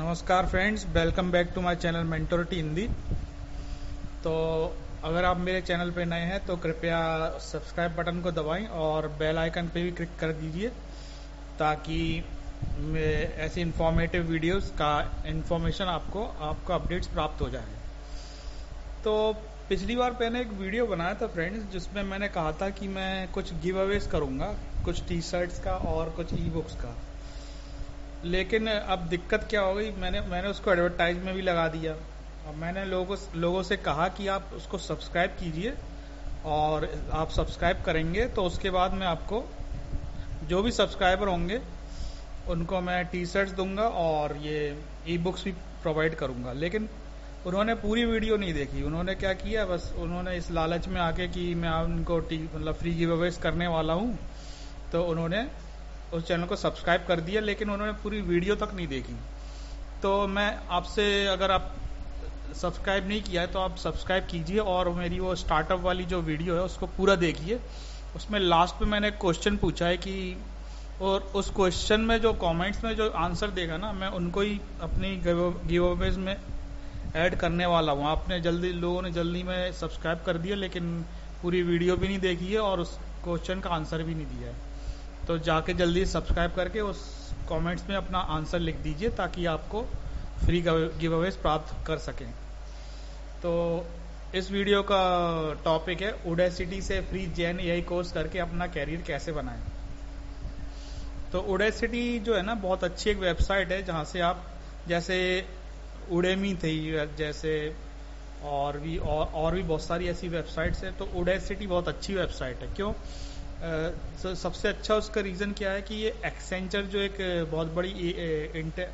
नमस्कार friends, welcome back to my channel Mentority Hindi. तो अगर आप मेरे चैनल पे नए हैं तो कृपया सब्सक्राइब बटन को दबाएं और बेल आइकन पे भी क्लिक कर दीजिए ताकि ऐसी इंफॉर्मेटिव वीडियोस का इंफॉर्मेशन आपको अपडेट्स प्राप्त हो जाए। तो पिछली बार मैंने एक वीडियो बनाया था फ्रेंड्स, जिसमें मैंने कहा था कि मैं कुछ गिव अवेज करूँगा, कुछ टी शर्ट्स का और कुछ ई बुक्स का। लेकिन अब दिक्कत क्या हो गई, मैंने उसको एडवर्टाइज में भी लगा दिया। अब मैंने लोगों से कहा कि आप उसको सब्सक्राइब कीजिए, और आप सब्सक्राइब करेंगे तो उसके बाद मैं आपको जो भी सब्सक्राइबर होंगे उनको मैं टी शर्ट्स दूंगा और ये ई बुक्स भी प्रोवाइड करूंगा। लेकिन उन्होंने पूरी वीडियो नहीं देखी। उन्होंने क्या किया, बस उन्होंने इस लालच में आके कि मैं उनको मतलब फ्री गिव अवेज करने वाला हूँ, तो उन्होंने उस चैनल को सब्सक्राइब कर दिया, लेकिन उन्होंने पूरी वीडियो तक नहीं देखी। तो मैं आपसे, अगर आप सब्सक्राइब नहीं किया है तो आप सब्सक्राइब कीजिए और मेरी वो स्टार्टअप वाली जो वीडियो है उसको पूरा देखिए। उसमें लास्ट में मैंने एक क्वेश्चन पूछा है कि, और उस क्वेश्चन में जो कमेंट्स में जो आंसर देगा ना, मैं उनको ही अपनी गिव अवेज में ऐड करने वाला हूँ। आपने लोगों ने जल्दी में सब्सक्राइब कर दिया, लेकिन पूरी वीडियो भी नहीं देखी है और उस क्वेश्चन का आंसर भी नहीं दिया है। तो जाके जल्दी सब्सक्राइब करके उस कमेंट्स में अपना आंसर लिख दीजिए ताकि आपको फ्री गिव अवेज प्राप्त कर सकें। तो इस वीडियो का टॉपिक है उडेसिटी से फ्री जेन एआई कोर्स करके अपना कैरियर कैसे बनाएं। तो उडेसिटी जो है ना, बहुत अच्छी एक वेबसाइट है जहां से आप, जैसे उडेमी थी जैसे, और भी बहुत सारी ऐसी वेबसाइट्स है। तो उडेसिटी बहुत अच्छी वेबसाइट है। क्यों? सबसे अच्छा उसका रीज़न क्या है कि ये एक्सेंचर जो एक बहुत बड़ी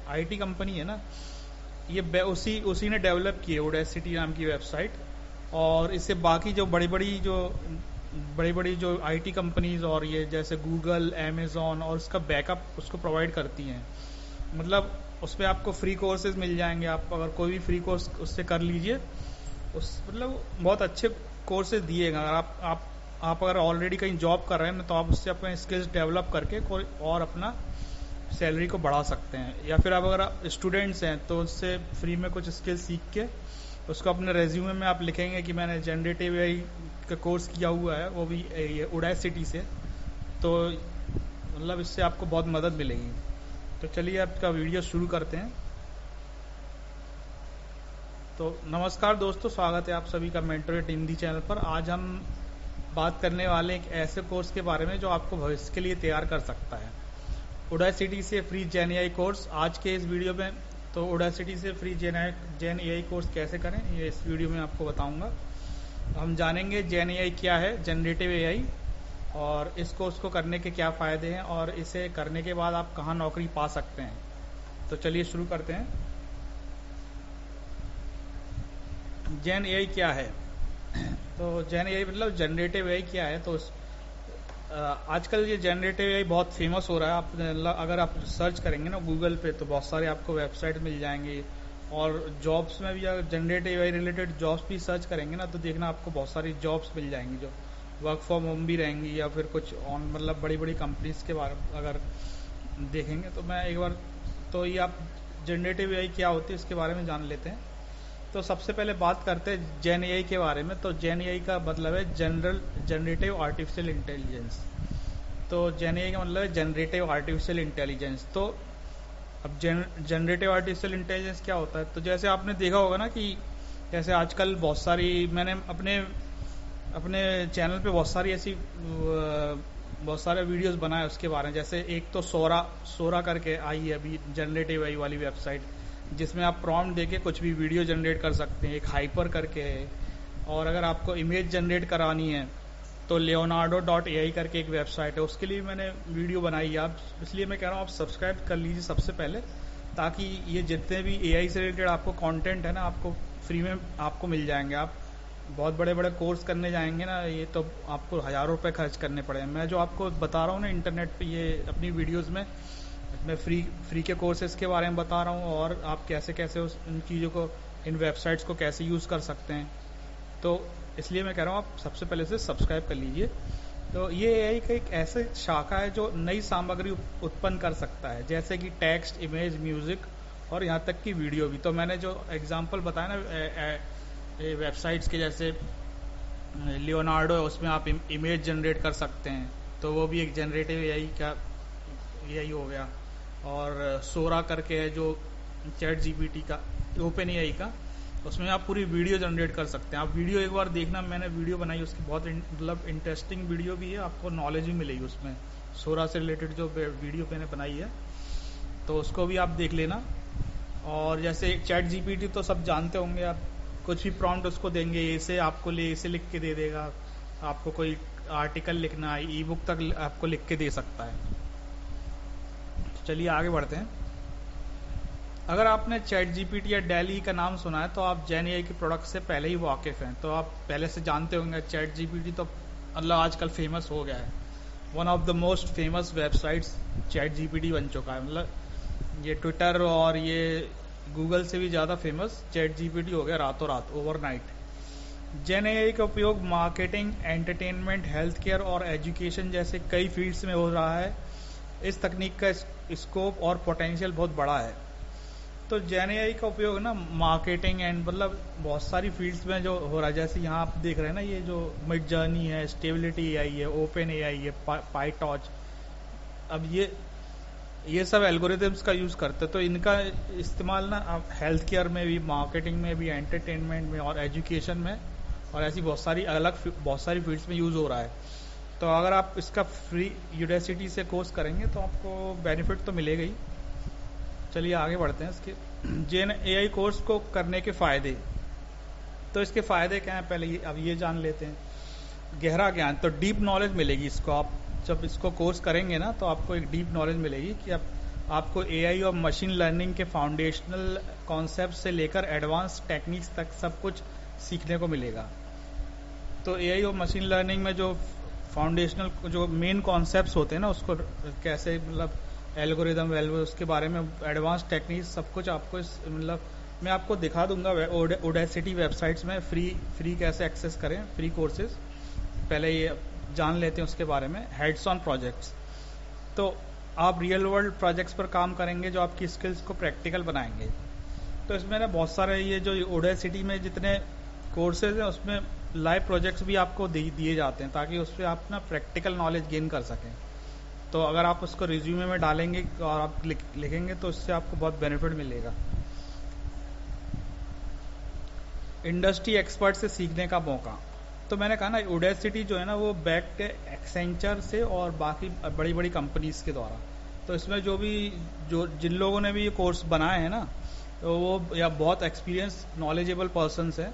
आईटी कंपनी है ना, ये उसी ने डेवलप की है उडेसिटी नाम की वेबसाइट। और इससे बाकी जो बड़ी बड़ी जो आईटी कंपनीज और ये जैसे गूगल, अमेजोन, और उसका बैकअप उसको प्रोवाइड करती हैं। मतलब उसमें आपको फ्री कोर्सेज मिल जाएंगे। आप अगर कोई भी फ्री कोर्स उससे कर लीजिए, मतलब बहुत अच्छे कोर्सेज दिएगा। अगर आप अगर ऑलरेडी कहीं जॉब कर रहे हैं तो आप उससे अपने स्किल्स डेवलप करके कोई और अपना सैलरी को बढ़ा सकते हैं। या फिर आप अगर स्टूडेंट्स हैं तो उससे फ्री में कुछ स्किल्स सीख के उसको अपने रेज्यूमे में आप लिखेंगे कि मैंने जनरेटिव एआई का कोर्स किया हुआ है, वो भी ये उडेसिटी से। तो मतलब इससे आपको बहुत मदद मिलेगी। तो चलिए आपका वीडियो शुरू करते हैं। तो नमस्कार दोस्तों, स्वागत है आप सभी का मेंटोरिटी हिंदी चैनल पर। आज हम बात करने वाले एक ऐसे कोर्स के बारे में जो आपको भविष्य के लिए तैयार कर सकता है। उडेसिटी से फ्री जेन एआई कोर्स आज के इस वीडियो में। तो उडेसिटी से फ्री जेन एआई कोर्स कैसे करें, ये इस वीडियो में आपको बताऊंगा। हम जानेंगे जेन एआई क्या है, जनरेटिव एआई, और इस कोर्स को करने के क्या फ़ायदे हैं और इसे करने के बाद आप कहाँ नौकरी पा सकते हैं। तो चलिए शुरू करते हैं। जेन एआई क्या है? तो जेन एआई मतलब जनरेटिव एआई क्या है। तो आजकल ये जनरेटिव एआई बहुत फेमस हो रहा है। आप अगर आप सर्च करेंगे ना गूगल पे तो बहुत सारे आपको वेबसाइट मिल जाएंगे। और जॉब्स में भी अगर जनरेटिव एआई रिलेटेड जॉब्स भी सर्च करेंगे ना तो देखना आपको बहुत सारी जॉब्स मिल जाएंगी जो वर्क फ्रॉम होम भी रहेंगी, या फिर कुछ मतलब बड़ी बड़ी कंपनीज के बारे में अगर देखेंगे। तो मैं एक बार, तो ये आप जनरेटिव एआई क्या होती है इसके बारे में जान लेते हैं। तो सबसे पहले बात करते हैं जेन एआई के बारे में। तो जेन एआई का मतलब है जनरेटिव आर्टिफिशियल इंटेलिजेंस। तो जेन एआई का मतलब है जनरेटिव आर्टिफिशियल इंटेलिजेंस। तो अब जनरेटिव आर्टिफिशियल इंटेलिजेंस क्या होता है? तो जैसे आपने देखा होगा ना कि जैसे आजकल बहुत सारी, मैंने अपने चैनल पे बहुत सारी ऐसी बहुत सारे वीडियोस बनाए उसके बारे में। जैसे एक तो सोरा करके आई है अभी जनरेटिव एआई वाली वेबसाइट, जिसमें आप प्रॉम्प्ट देके कुछ भी वीडियो जनरेट कर सकते हैं। एक हाइपर करके है। और अगर आपको इमेज जनरेट करानी है तो leonardo.ai करके एक वेबसाइट है, उसके लिए मैंने वीडियो बनाई है। आप, इसलिए मैं कह रहा हूँ आप सब्सक्राइब कर लीजिए सबसे पहले, ताकि ये जितने भी एआई से रिलेटेड आपको कंटेंट है ना, आपको फ्री में आपको मिल जाएंगे। आप बहुत बड़े बड़े कोर्स करने जाएंगे ना, ये तो आपको हज़ारों रुपये खर्च करने पड़ेंगे। मैं जो आपको बता रहा हूँ ना इंटरनेट पे, ये अपनी वीडियोज़ में मैं फ्री के कोर्सेज के बारे में बता रहा हूँ, और आप कैसे कैसे इन चीज़ों को, इन वेबसाइट्स को कैसे यूज़ कर सकते हैं। तो इसलिए मैं कह रहा हूँ आप सबसे पहले से सब्सक्राइब कर लीजिए। तो ये एआई का एक ऐसे शाखा है जो नई सामग्री उत्पन्न कर सकता है, जैसे कि टेक्स्ट, इमेज, म्यूजिक और यहाँ तक कि वीडियो भी। तो मैंने जो एग्जांपल बताया ना वेबसाइट्स के, जैसे लियोनार्डो है, उसमें आप इमेज जनरेट कर सकते हैं, तो वो भी एक जनरेटिव एआई का एआई हो गया। और सोरा करके है जो चैट जीपीटी का, ओपन एआई का, उसमें आप पूरी वीडियो जनरेट कर सकते हैं। आप वीडियो एक बार देखना, मैंने वीडियो बनाई उसकी, बहुत मतलब इंटरेस्टिंग वीडियो भी है, आपको नॉलेज भी मिलेगी उसमें। सोरा से रिलेटेड जो वीडियो मैंने बनाई है, तो उसको भी आप देख लेना। और जैसे चैट जीपीटी तो सब जानते होंगे आप, कुछ भी प्रॉम्प्ट उसको देंगे, इसे आपको इसे लिख के दे देगा। आपको कोई आर्टिकल लिखना है, ई बुक तक आपको लिख के दे सकता है। चलिए आगे बढ़ते हैं। अगर आपने चैट जीपीटी या डेली का नाम सुना है तो आप जेन एआई के प्रोडक्ट से पहले ही वाकिफ हैं, तो आप पहले से जानते होंगे चैट जीपीटी तो मतलब आजकल फेमस हो गया है। One of the most famous websites chat GPT बन चुका है। मतलब ये ट्विटर और ये गूगल से भी ज़्यादा फेमस चैट जीपीटी हो गया रातों रात, ओवरनाइट। जेन एआई का उपयोग मार्केटिंग, एंटरटेनमेंट, हेल्थ केयर और एजुकेशन जैसे कई फील्ड्स में हो रहा है। इस तकनीक का स्कोप और पोटेंशियल बहुत बड़ा है। तो जेन एआई का उपयोग ना मार्केटिंग एंड मतलब बहुत सारी फील्ड्स में जो हो रहा है, जैसे यहाँ आप देख रहे हैं ना, ये जो मिड जर्नी है, स्टेबिलिटी एआई है, ओपन एआई है, पाइटॉच, अब ये सब एल्गोरिथम्स का यूज करते हैं। तो इनका इस्तेमाल ना आप हेल्थ केयर में भी, मार्केटिंग में भी, एंटरटेनमेंट में और एजुकेशन में और ऐसी बहुत सारी फील्ड्स में यूज हो रहा है। तो अगर आप इसका फ्री यूडेसिटी से कोर्स करेंगे तो आपको बेनिफिट तो मिलेगा ही। चलिए आगे बढ़ते हैं इसके जेन एआई कोर्स को करने के फायदे। तो इसके फायदे क्या हैं, पहले अब ये जान लेते हैं। गहरा ज्ञान, तो डीप नॉलेज मिलेगी इसको। आप जब इसको कोर्स करेंगे ना तो आपको एक डीप नॉलेज मिलेगी कि आपको एआई और मशीन लर्निंग के फाउंडेशनल कॉन्सेप्ट से लेकर एडवांस टेक्निक्स तक सब कुछ सीखने को मिलेगा। तो एआई और मशीन लर्निंग में जो फाउंडेशनल जो मेन कॉन्सेप्ट्स होते हैं ना, उसको कैसे मतलब एल्गोरिदम उसके बारे में एडवांस टेक्निक सब कुछ आपको मतलब मैं आपको दिखा दूंगा ओडेसिटी वेबसाइट्स में फ्री कैसे एक्सेस करें, फ्री कोर्सेज। पहले ये जान लेते हैं उसके बारे में। हेड्स ऑन प्रोजेक्ट्स, तो आप रियल वर्ल्ड प्रोजेक्ट्स पर काम करेंगे जो आपकी स्किल्स को प्रैक्टिकल बनाएंगे। तो इसमें ना बहुत सारे ये जो ओडेसिटी में जितने कोर्सेज हैं उसमें लाइव प्रोजेक्ट्स भी आपको दिए जाते हैं, ताकि उस पर आप ना प्रैक्टिकल नॉलेज गेन कर सकें। तो अगर आप उसको रिज्यूमे में डालेंगे और आप लिखेंगे तो इससे आपको बहुत बेनिफिट मिलेगा। इंडस्ट्री एक्सपर्ट से सीखने का मौका, तो मैंने कहा ना ओडेसिटी जो है ना वो बैक्ड एक्सेंचर से और बाकी बड़ी बड़ी कंपनीज के द्वारा। तो इसमें जिन लोगों ने भी ये कोर्स बनाए हैं ना, तो वो या बहुत एक्सपीरियंस नॉलेजेबल पर्सनस हैं।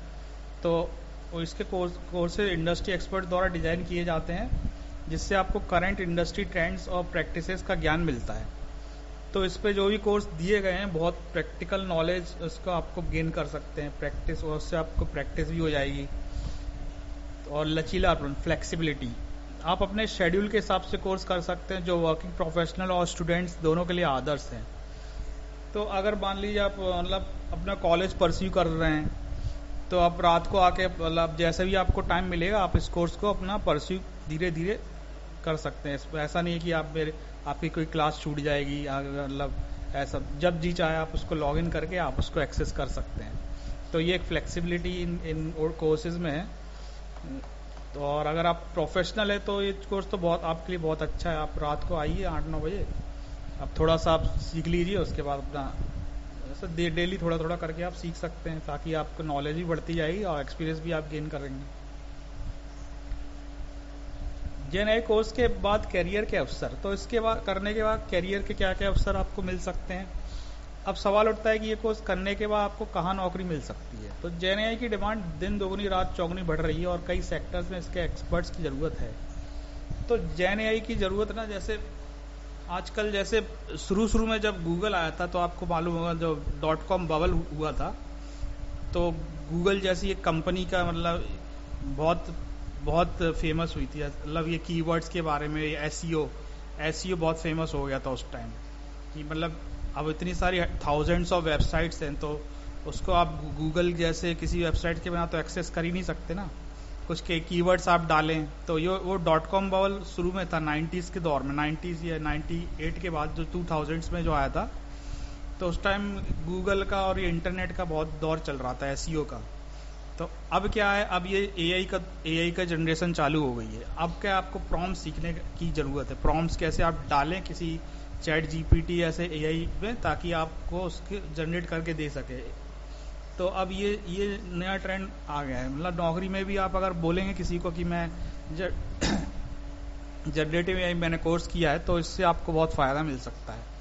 तो इसके कोर्सेज इंडस्ट्री एक्सपर्ट द्वारा डिजाइन किए जाते हैं, जिससे आपको करंट इंडस्ट्री ट्रेंड्स और प्रैक्टिसेस का ज्ञान मिलता है। तो इस पे जो भी कोर्स दिए गए हैं बहुत प्रैक्टिकल नॉलेज उसको आपको गेन कर सकते हैं, प्रैक्टिस, और उससे आपको प्रैक्टिस भी हो जाएगी। और लचीलापन, फ्लेक्सिबिलिटी, आप अपने शेड्यूल के हिसाब से कोर्स कर सकते हैं, जो वर्किंग प्रोफेशनल और स्टूडेंट्स दोनों के लिए आदर्श हैं। तो अगर मान लीजिए आप मतलब अपना कॉलेज परस्यू कर रहे हैं, तो आप रात को आके मतलब जैसे भी आपको टाइम मिलेगा आप इस कोर्स को अपना परस्यू धीरे धीरे कर सकते हैं। ऐसा नहीं है कि आपकी कोई क्लास छूट जाएगी, मतलब ऐसा जब जी चाहे आप उसको लॉग इन करके आप उसको एक्सेस कर सकते हैं। तो ये एक फ्लेक्सिबिलिटी इन कोर्सेज में है। तो और अगर आप प्रोफेशनल है तो ये कोर्स तो बहुत आपके लिए बहुत अच्छा है। आप रात को आइए 8-9 बजे, अब थोड़ा सा आप सीख लीजिए, उसके बाद अपना ऐसा डेली थोड़ा थोड़ा करके आप सीख सकते हैं, ताकि आपको नॉलेज भी बढ़ती जाएगी और एक्सपीरियंस भी आप गेन करेंगे। जेन एआई कोर्स के बाद कैरियर के अवसर, तो इसके बाद करने के बाद कैरियर के क्या क्या अवसर आपको मिल सकते हैं। अब सवाल उठता है कि ये कोर्स करने के बाद आपको कहाँ नौकरी मिल सकती है। तो जेन एआई की डिमांड दिन दोगुनी रात चौगुनी बढ़ रही है और कई सेक्टर्स में इसके एक्सपर्ट्स की ज़रूरत है। तो जेन एआई की ज़रूरत ना, जैसे आजकल जैसे शुरू में जब गूगल आया था तो आपको मालूम होगा जो .com बबल हुआ था, तो गूगल जैसी एक कंपनी का मतलब बहुत फेमस हुई थी। मतलब ये कीवर्ड्स के बारे में एसईओ बहुत फेमस हो गया था उस टाइम कि मतलब अब इतनी सारी थाउजेंड्स ऑफ वेबसाइट्स हैं, तो उसको आप गूगल जैसे किसी वेबसाइट के बिना तो एक्सेस कर ही नहीं सकते ना। कुछ के कीवर्ड्स आप डालें तो ये वो .com बबल शुरू में था 90s के दौर में, 90s या 98 के बाद जो 2000s में जो आया था, तो उस टाइम गूगल का और ये इंटरनेट का बहुत दौर चल रहा था एसईओ का। तो अब क्या है, अब ये एआई का जनरेशन चालू हो गई है। अब क्या आपको प्रॉम्प्ट सीखने की ज़रूरत है, प्रॉम्प्ट्स कैसे आप डालें किसी चैट जीपीटी ऐसे एआई में, ताकि आपको उसके जनरेट करके दे सके। तो अब ये नया ट्रेंड आ गया है। मतलब नौकरी में भी आप अगर बोलेंगे किसी को कि मैं जनरेटिव एआई मैंने कोर्स किया है, तो इससे आपको बहुत फ़ायदा मिल सकता है।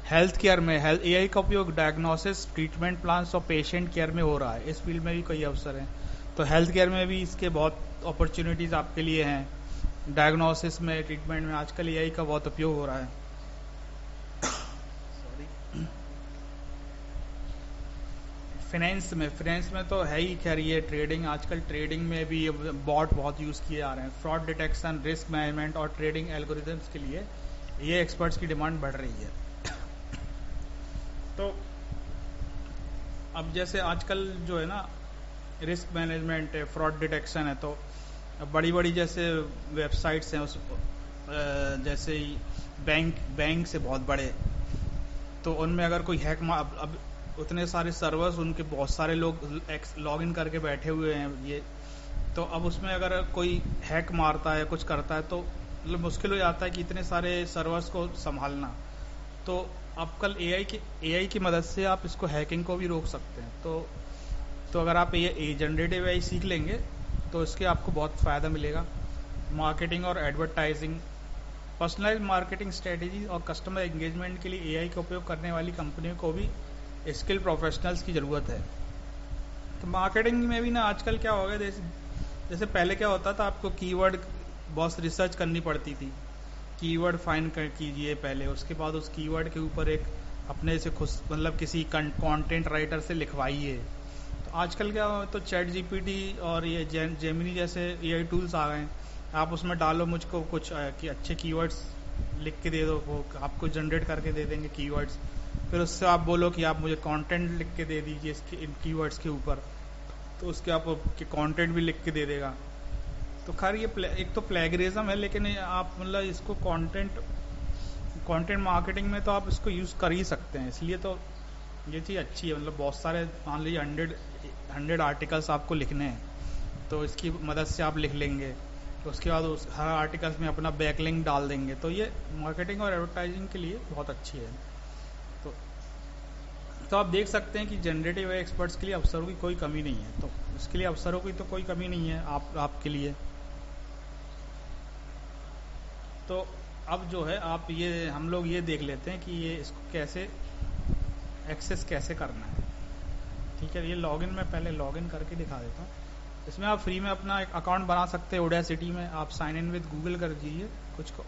हेल्थ केयर में एआई का उपयोग डायग्नोसिस, ट्रीटमेंट प्लान्स और पेशेंट केयर में हो रहा है। इस फील्ड में भी कई अवसर हैं। तो हेल्थ केयर में भी इसके बहुत अपॉर्चुनिटीज़ आपके लिए हैं। डायग्नोसिस में, ट्रीटमेंट में आजकल एआई का बहुत उपयोग हो रहा है। फाइनेंस में तो है ही। खैर ये ट्रेडिंग, आजकल ट्रेडिंग में भी बॉट बहुत यूज़ किए जा रहे हैं। फ्रॉड डिटेक्शन, रिस्क मैनेजमेंट और ट्रेडिंग एल्गोरिथम्स के लिए ये एक्सपर्ट्स की डिमांड बढ़ रही है। तो अब जैसे आजकल जो है ना, रिस्क मैनेजमेंट है, फ्रॉड डिटेक्शन है, तो बड़ी बड़ी जैसे वेबसाइट्स हैं, उस जैसे बैंक से बहुत बड़े, तो उनमें अगर कोई हैक अब उतने सारे सर्वर्स, उनके बहुत सारे लोग लॉग इन करके बैठे हुए हैं ये, तो अब उसमें अगर कोई हैक मारता है, कुछ करता है, तो मतलब मुश्किल हो जाता है कि इतने सारे सर्वर्स को संभालना। तो अब कल एआई की मदद से आप इसको हैकिंग को भी रोक सकते हैं। तो अगर आप ये जनरेटिव एआई सीख लेंगे तो इसके आपको बहुत फ़ायदा मिलेगा। मार्केटिंग और एडवर्टाइजिंग, पर्सनलाइज मार्केटिंग स्ट्रेटेजी और कस्टमर एंगेजमेंट के लिए एआई का उपयोग करने वाली कंपनियों को भी स्किल प्रोफेशनल्स की ज़रूरत है। तो मार्केटिंग में भी ना आजकल क्या हो गया, जैसे पहले क्या होता था, आपको कीवर्ड बहुत रिसर्च करनी पड़ती थी। कीवर्ड फाइंड कीजिए पहले, उसके बाद उस कीवर्ड के ऊपर एक अपने से खुद मतलब किसी कंटेंट राइटर से लिखवाइए। तो आजकल क्या हो, तो चैट जीपीटी और ये जेमिनी जैसे एआई टूल्स आ गए हैं। आप उसमें डालो मुझको कुछ कि अच्छे कीवर्ड्स लिख के दे दो, वो आपको जनरेट करके दे देंगे कीवर्ड्स। फिर उससे आप बोलो कि आप मुझे कंटेंट लिख के दे दीजिए इसके इन कीवर्ड्स के ऊपर, तो उसके आप कंटेंट भी लिख के दे देगा। तो खैर ये एक तो प्लेगरिज्म है, लेकिन आप मतलब इसको कंटेंट मार्केटिंग में तो आप इसको यूज़ कर ही सकते हैं। इसलिए तो ये चीज़ अच्छी है। मतलब बहुत सारे, मान लीजिए 100 आर्टिकल्स आपको लिखने हैं, तो इसकी मदद से आप लिख लेंगे। तो उसके बाद उस हर आर्टिकल्स में अपना बैकलिंक डाल देंगे। तो ये मार्केटिंग और एडवर्टाइजिंग के लिए बहुत अच्छी है। तो आप देख सकते हैं कि जनरेटिव एआई एक्सपर्ट्स के लिए अवसरों की कोई कमी नहीं है। तो इसके लिए अवसरों की तो कोई कमी नहीं है आपके लिए। तो अब जो है हम लोग ये देख लेते हैं कि ये इसको कैसे एक्सेस कैसे करना है। ठीक है, ये लॉगिन में पहले लॉगिन करके दिखा देता हूँ। इसमें आप फ्री में अपना एक अकाउंट बना सकते हैं। ओडेसिटी में आप साइन इन विद गूगल कर दीजिए,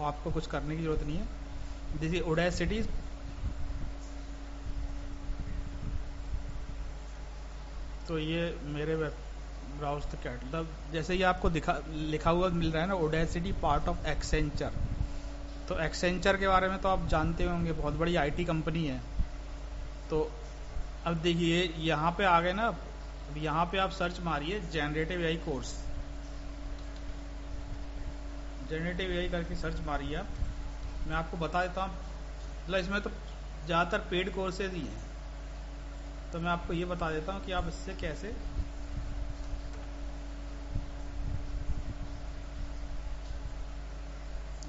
आपको कुछ करने की जरूरत नहीं है। This is Audacity. तो ये मेरे वेब ब्राउज द कैटलॉग, जैसे ये आपको लिखा हुआ मिल रहा है ना, ओडेसिटी पार्ट ऑफ एक्सेंचर। तो एक्सेंचर के बारे में तो आप जानते होंगे, बहुत बड़ी आईटी कंपनी है। तो अब देखिए यहाँ पे आ गए ना, अब यहाँ पे आप सर्च मारिए generative AI course, generative AI करके सर्च मारिए आप। मैं आपको बता देता हूँ, मतलब इसमें तो ज़्यादातर पेड कोर्सेज ही हैं। तो मैं आपको ये बता देता हूँ कि आप इससे कैसे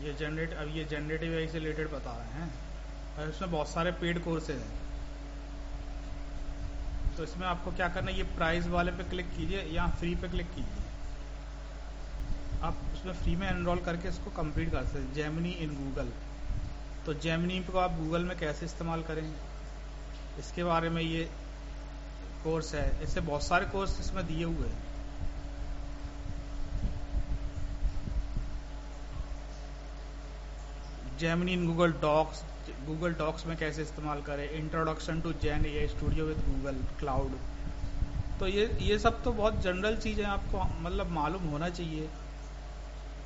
ये जनरेटिव एआई से रिलेटेड बता रहे हैं, और इसमें बहुत सारे पेड कोर्सेज हैं। तो इसमें आपको क्या करना है, ये प्राइस वाले पे क्लिक कीजिए, यहाँ फ्री पे क्लिक कीजिए। आप उसमें फ्री में एनरोल करके इसको कंप्लीट कर सकते हैं। जेमिनी इन गूगल, तो जेमिनी को आप गूगल में कैसे इस्तेमाल करेंगे इसके बारे में ये कोर्स है। इससे बहुत सारे कोर्स इसमें दिए हुए हैं। जेमिनी इन गूगल डॉक्स में कैसे इस्तेमाल करें, introduction to gen AI studio with Google cloud. तो ये सब तो बहुत जनरल चीज़ें आपको मतलब मालूम होना चाहिए।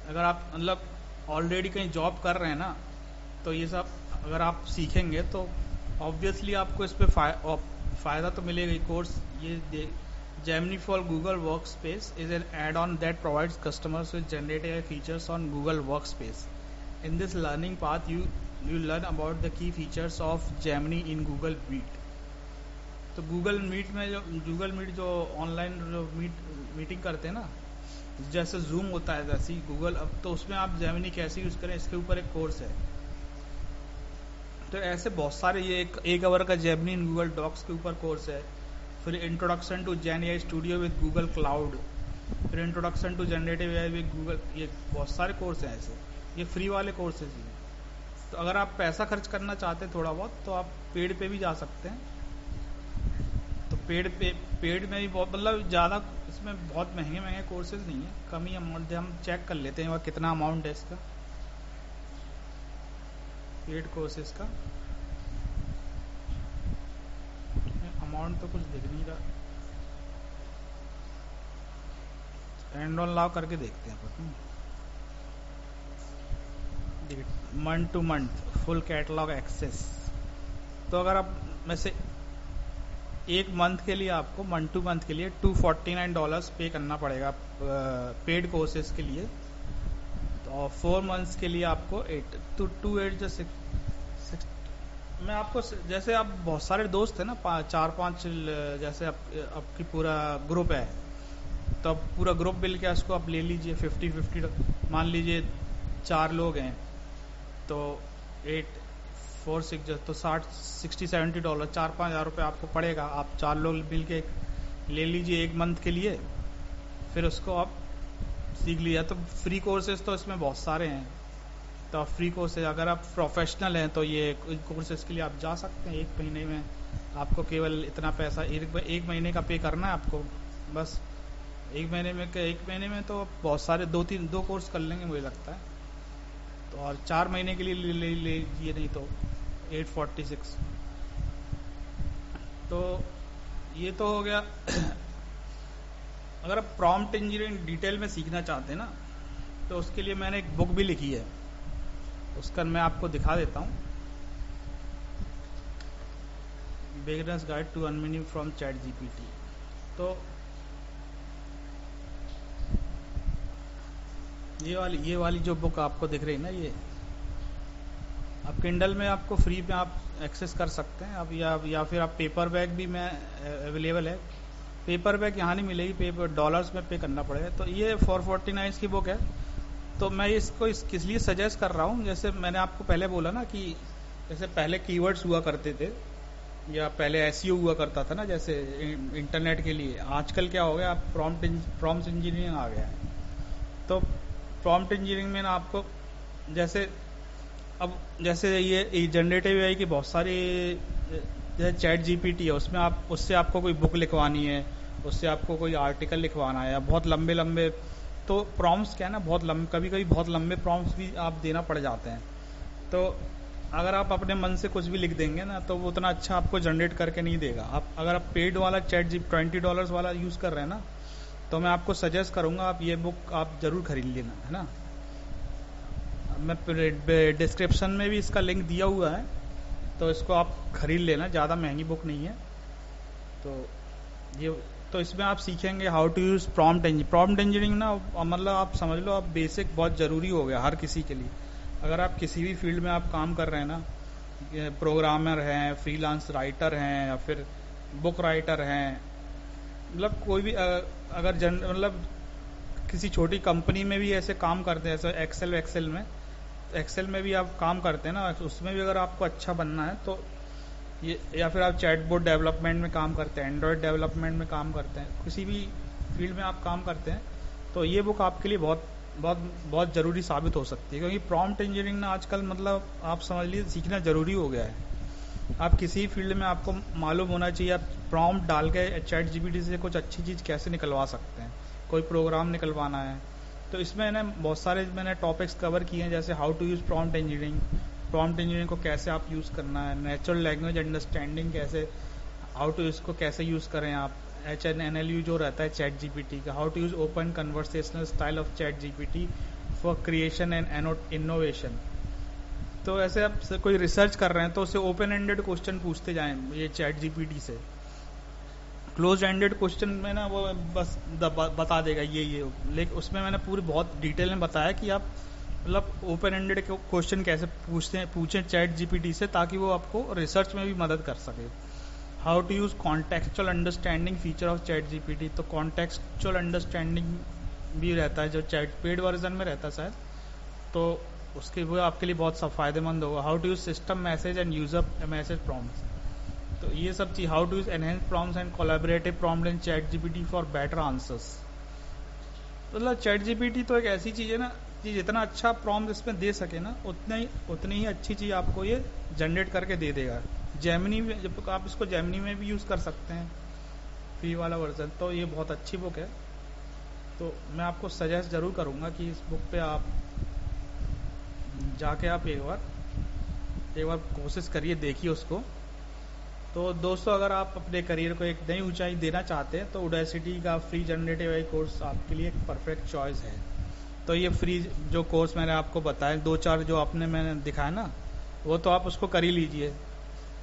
अगर आप मतलब ऑलरेडी कहीं जॉब कर रहे हैं ना, तो ये सब अगर आप सीखेंगे तो ऑब्वियसली आपको इस पर फ़ायदा तो मिलेगा। कोर्स ये Gemini for Google Workspace is an add on that provides customers with generative AI features on Google Workspace. In this learning path, you learn about the key features of Gemini in Google Meet. तो Google meet जो online जो meeting करते हैं ना, जैसे zoom होता है वैसे ही गूगल, अब तो उसमें आप जेमिनी कैसे यूज करें इसके ऊपर एक कोर्स है। तो ऐसे बहुत सारे, ये एक आवर का जेमिनी इन गूगल डॉक्स के ऊपर कोर्स है। फिर introduction to gen AI studio with Google cloud, फिर introduction to generative AI with Google, ये बहुत सारे कोर्स हैं ऐसे, ये फ्री वाले कोर्सेज हैं। तो अगर आप पैसा खर्च करना चाहते हैं थोड़ा बहुत, तो आप पेड पे भी जा सकते हैं। तो पेड में भी बहुत, मतलब ज़्यादा इसमें बहुत महंगे कोर्सेज नहीं है, कम ही अमाउंट है। हम चेक कर लेते हैं वह कितना अमाउंट है इसका, पेड कोर्सेज का अमाउंट तो कुछ दिख नहीं रहा। एंड ऑन लाव करके देखते हैं अपन, month to month full catalogue access. तो अगर आप में से एक मंथ के लिए, आपको मंथ टू मंथ के लिए $249 पे करना पड़ेगा पेड कोर्सेज के लिए। तो 4 मंथ्स के लिए आपको 8 मैं आपको, जैसे आप बहुत सारे दोस्त हैं ना, 4-5, जैसे आपकी पूरा ग्रुप है, तो अब पूरा ग्रुप मिल के उसको आप ले लीजिए 50-50, मान लीजिए 4 लोग हैं तो 8 4 6 तो $60-70, $4-5 हज़ार रुपये आपको पड़ेगा। आप 4 लोग मिल के ले लीजिए एक मंथ के लिए, फिर उसको आप सीख लिया। तो फ्री कोर्सेज तो इसमें बहुत सारे हैं। तो आप फ्री कोर्सेज, अगर आप प्रोफेशनल हैं तो ये कोर्सेज के लिए आप जा सकते हैं। 1 महीने में आपको केवल इतना पैसा, एक महीने का पे करना है आपको बस। एक महीने में तो बहुत सारे 2 कोर्स कर लेंगे मुझे लगता है। तो और 4 महीने के लिए ले लीजिए, नहीं तो 846। तो ये तो हो गया। अगर आप प्रॉम्प्ट इंजीनियरिंग डिटेल में सीखना चाहते हैं ना, तो उसके लिए मैंने एक बुक भी लिखी है, उसका मैं आपको दिखा देता हूँ। Beginners guide to earn money from ChatGPT. तो ये वाली जो बुक आपको दिख रही है ना, ये आप किंडल में आपको फ्री में आप एक्सेस कर सकते हैं। अब या फिर आप पेपर बैग भी में अवेलेबल है। पेपर बैग यहाँ नहीं मिलेगी, पेपर डॉलर्स में पे करना पड़ेगा। तो ये 449 की बुक है। तो मैं इसको किस लिए सजेस्ट कर रहा हूँ, जैसे मैंने आपको पहले बोला ना कि जैसे पहले कीवर्ड्स हुआ करते थे, या पहले एसईओ हुआ करता था ना, जैसे इंटरनेट के लिए। आजकल क्या हो गया, आप प्रॉम्प्ट इंजीनियरिंग आ गया है। तो प्रॉम्प्ट इंजीनियरिंग में ना आपको, जैसे ये जनरेटिव एआई की बहुत सारी, जैसे चैट जीपीटी है, उससे आपको कोई बुक लिखवानी है, उससे आपको कोई आर्टिकल लिखवाना है, या बहुत लंबे तो प्रॉम्प्ट्स क्या है ना, कभी बहुत लंबे प्रॉम्प्ट्स भी आप देना पड़ जाते हैं। तो अगर आप अपने मन से कुछ भी लिख देंगे ना, तो वो उतना अच्छा आपको जनरेट करके नहीं देगा। अगर आप पेड वाला चैट जी $20 वाला यूज़ कर रहे हैं ना, तो मैं आपको सजेस्ट करूंगा आप ये बुक आप जरूर खरीद लेना, है ना। मैं डिस्क्रिप्शन में भी इसका लिंक दिया हुआ है, तो इसको आप खरीद लेना, ज़्यादा महंगी बुक नहीं है। तो इसमें आप सीखेंगे how to use prompt engineering ना, मतलब आप समझ लो, आप बेसिक बहुत ज़रूरी हो गया हर किसी के लिए। अगर आप किसी भी फील्ड में आप काम कर रहे हैं ना, प्रोग्रामर हैं, फ्रीलांस राइटर हैं, या फिर बुक राइटर हैं, मतलब कोई भी अगर मतलब किसी छोटी कंपनी में भी ऐसे काम करते हैं, ऐसे एक्सेल में भी आप काम करते हैं ना, उसमें भी अगर आपको अच्छा बनना है तो ये, या फिर आप चैटबॉट डेवलपमेंट में काम करते हैं, एंड्रॉयड डेवलपमेंट में काम करते हैं, किसी भी फील्ड में आप काम करते हैं, तो ये बुक आपके लिए बहुत ज़रूरी साबित हो सकती है। क्योंकि प्रॉम्प्ट इंजीनियरिंग ना आजकल, मतलब आप समझ लीजिए, सीखना ज़रूरी हो गया है। आप किसी फील्ड में आपको मालूम होना चाहिए, आप प्रॉम्प्ट डाल के चैट जीपीटी से कुछ अच्छी चीज़ कैसे निकलवा सकते हैं, कोई प्रोग्राम निकलवाना है। तो इसमें ना बहुत सारे मैंने टॉपिक्स कवर किए हैं, जैसे how to use prompt engineering को कैसे आप यूज़ करना है, नेचुरल लैंग्वेज अंडरस्टैंडिंग कैसे, हाउ टू इसको कैसे यूज़ करें आप, HNLU जो रहता है चैट जीपीटी का, how to use open conversational style of ChatGPT for creation and innovation. तो ऐसे आप कोई रिसर्च कर रहे हैं तो उससे ओपन एंडेड क्वेश्चन पूछते जाएं ये चैट जीपीटी से। क्लोज एंडेड क्वेश्चन में ना वो बस बता देगा ये, लेकिन उसमें मैंने पूरी बहुत डिटेल में बताया कि आप मतलब ओपन एंडेड क्वेश्चन कैसे पूछें चैट जीपीटी से, ताकि वो आपको रिसर्च में भी मदद कर सके। How to use contextual understanding feature of ChatGPT, तो कॉन्टेक्चुअल अंडरस्टैंडिंग भी रहता है जो चैट पेड वर्जन में रहता है शायद, तो उसके वो आपके लिए बहुत फायदेमंद होगा। How to use system message and user message prompts, तो ये सब चीज। How to use enhance prompts and collaborative prompt in ChatGPT for better answers. मतलब चैट जीपीटी तो एक ऐसी चीज है ना कि जितना अच्छा प्रॉम्प्ट इसमें दे सके ना, उतनी ही अच्छी चीज आपको ये जनरेट करके दे देगा। जेमिनी में, जब आप इसको जेमिनी में भी यूज कर सकते हैं फ्री वाला वर्जन, तो ये बहुत अच्छी बुक है। तो मैं आपको सजेस्ट जरूर करूंगा कि इस बुक पे आप जाके आप एक बार कोशिश करिए, देखिए उसको। तो दोस्तों, अगर आप अपने करियर को एक नई ऊंचाई देना चाहते हैं तो Udacity का फ्री जनरेटिव एआई कोर्स आपके लिए एक परफेक्ट चॉइस है। तो ये फ्री जो कोर्स मैंने आपको बताया, 2-4 जो मैंने दिखाया ना, वो तो आप उसको कर ही लीजिए,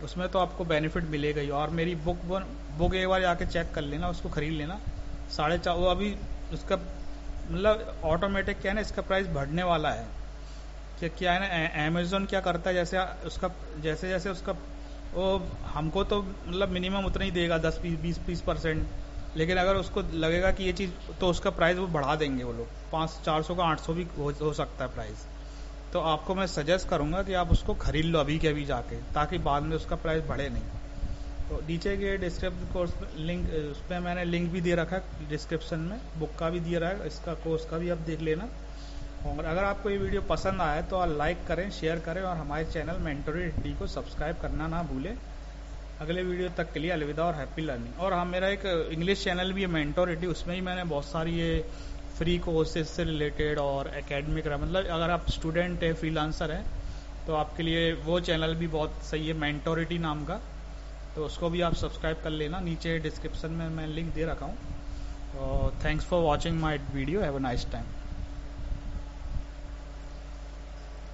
उसमें तो आपको बेनिफिट मिलेगा ही। और मेरी बुक एक बार जाके चेक कर लेना, उसको खरीद लेना। 4.5 वो अभी उसका मतलब ऑटोमेटिक क्या है ना, इसका प्राइस बढ़ने वाला है। क्या है ना, अमेजोन क्या करता है, जैसे जैसे उसका वो हमको तो मतलब मिनिमम उतना ही देगा, 10-20% लेकिन अगर उसको लगेगा कि ये चीज़, तो उसका प्राइस वो बढ़ा देंगे वो लोग, 400 का 800 भी हो सकता है प्राइस। तो आपको मैं सजेस्ट करूंगा कि आप उसको खरीद लो अभी के अभी जाके, ताकि बाद में उसका प्राइस बढ़े नहीं। तो नीचे के डिस्क्रिप्शन कोर्स लिंक, उस पर मैंने लिंक भी दे रखा है डिस्क्रिप्शन में, बुक का भी दिया रहा है, इसका कोर्स का भी आप देख लेना। और अगर आपको ये वीडियो पसंद आया तो आप लाइक करें, शेयर करें, और हमारे चैनल मेंटोरिटी को सब्सक्राइब करना ना भूलें। अगले वीडियो तक के लिए अलविदा और हैप्पी लर्निंग। और हाँ, मेरा एक इंग्लिश चैनल भी है मेंटोरिटी, उसमें ही मैंने बहुत सारी ये फ्री कोर्सेज से रिलेटेड और एकेडमिक, मतलब अगर आप स्टूडेंट है, फ्रीलांसर है, तो आपके लिए वो चैनल भी बहुत सही है, मेंटोरिटी नाम का। तो उसको भी आप सब्सक्राइब कर लेना, नीचे डिस्क्रिप्शन में मैं लिंक दे रखा हूँ। Thanks for watching my video, have a nice time.